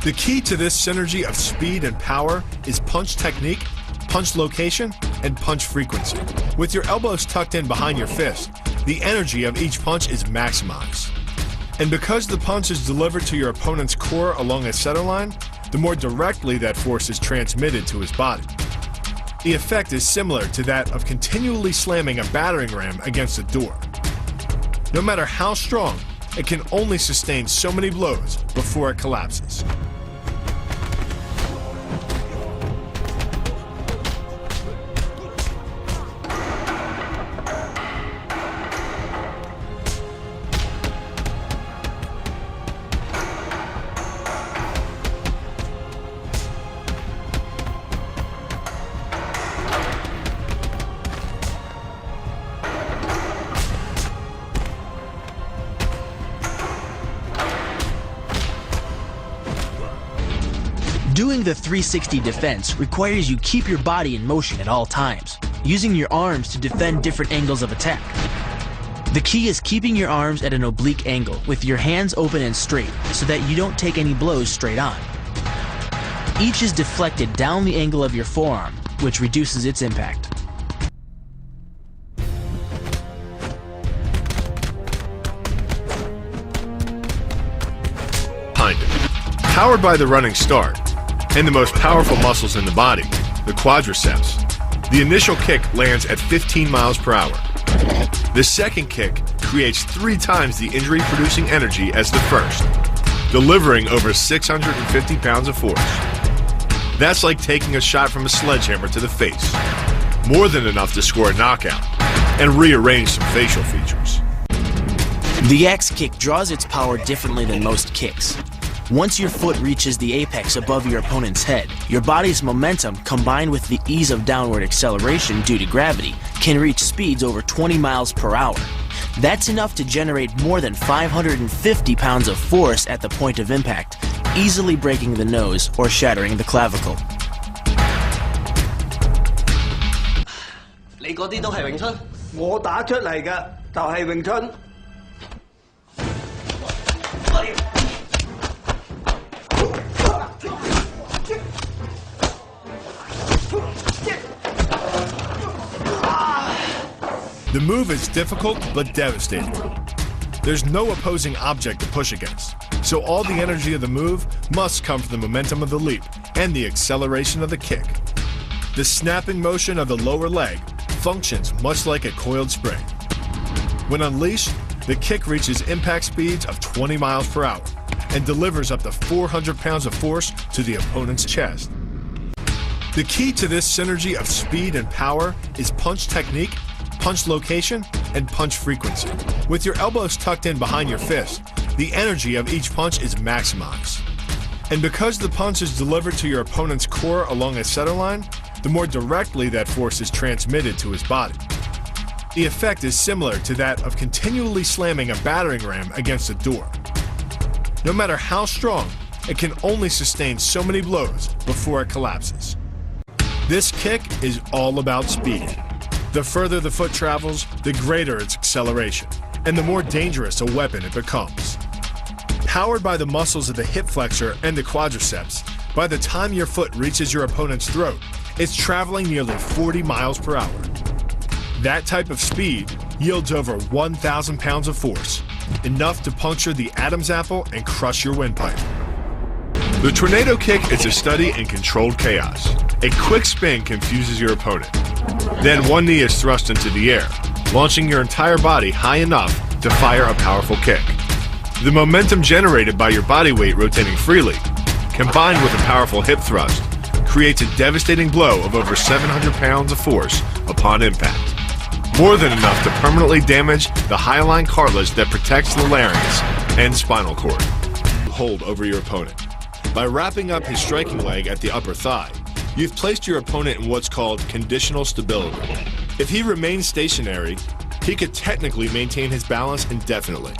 The key to this synergy of speed and power is punch technique, punch location, and punch frequency. With your elbows tucked in behind your fist, the energy of each punch is maximized. And because the punch is delivered to your opponent's core along a center line, the more directly that force is transmitted to his body. The effect is similar to that of continually slamming a battering ram against a door. No matter how strong, it can only sustain so many blows before it collapses. Doing the 360 defense requires you keep your body in motion at all times, using your arms to defend different angles of attack. The key is keeping your arms at an oblique angle with your hands open and straight so that you don't take any blows straight on. Each is deflected down the angle of your forearm, which reduces its impact. Powered by the running start and the most powerful muscles in the body, the quadriceps, the initial kick lands at 15 miles per hour. The second kick creates 3 times the injury-producing energy as the first, delivering over 650 pounds of force. That's like taking a shot from a sledgehammer to the face, more than enough to score a knockout and rearrange some facial features. The axe kick draws its power differently than most kicks. Once your foot reaches the apex above your opponent's head, your body's momentum, combined with the ease of downward acceleration due to gravity, can reach speeds over 20 miles per hour. That's enough to generate more than 550 pounds of force at the point of impact, easily breaking the nose or shattering the clavicle. 你嗰啲都係詠春？我打出嚟嘅就係詠春。The move is difficult but devastating. There's no opposing object to push against, so all the energy of the move must come from the momentum of the leap and the acceleration of the kick. The snapping motion of the lower leg functions much like a coiled spring. When unleashed, the kick reaches impact speeds of 20 miles per hour and delivers up to 400 pounds of force to the opponent's chest. The key to this synergy of speed and power is punch technique, punch location, and punch frequency. With your elbows tucked in behind your fist, the energy of each punch is maximized. And because the punch is delivered to your opponent's core along a center line, the more directly that force is transmitted to his body. The effect is similar to that of continually slamming a battering ram against a door. No matter how strong, it can only sustain so many blows before it collapses. This kick is all about speed. The further the foot travels, the greater its acceleration, and the more dangerous a weapon it becomes. Powered by the muscles of the hip flexor and the quadriceps, by the time your foot reaches your opponent's throat, it's traveling nearly 40 miles per hour. That type of speed yields over 1,000 pounds of force, enough to puncture the Adam's apple and crush your windpipe. The tornado kick is a study in controlled chaos. A quick spin confuses your opponent. Then one knee is thrust into the air, launching your entire body high enough to fire a powerful kick. The momentum generated by your body weight rotating freely, combined with a powerful hip thrust, creates a devastating blow of over 700 pounds of force upon impact. More than enough to permanently damage the hyaline cartilage that protects the larynx and spinal cord. Hold over your opponent. By wrapping up his striking leg at the upper thigh, you've placed your opponent in what's called conditional stability. If he remains stationary, he could technically maintain his balance indefinitely.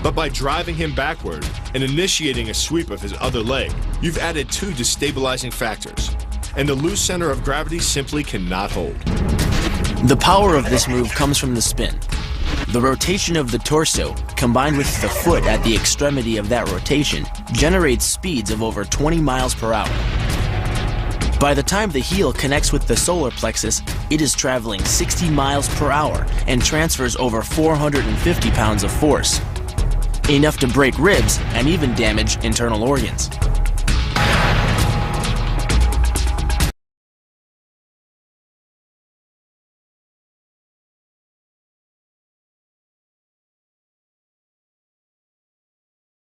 But by driving him backward and initiating a sweep of his other leg, you've added 2 destabilizing factors, and the loose center of gravity simply cannot hold. The power of this move comes from the spin. The rotation of the torso, combined with the foot at the extremity of that rotation, generates speeds of over 20 miles per hour. By the time the heel connects with the solar plexus, it is traveling 60 miles per hour and transfers over 450 pounds of force, enough to break ribs and even damage internal organs.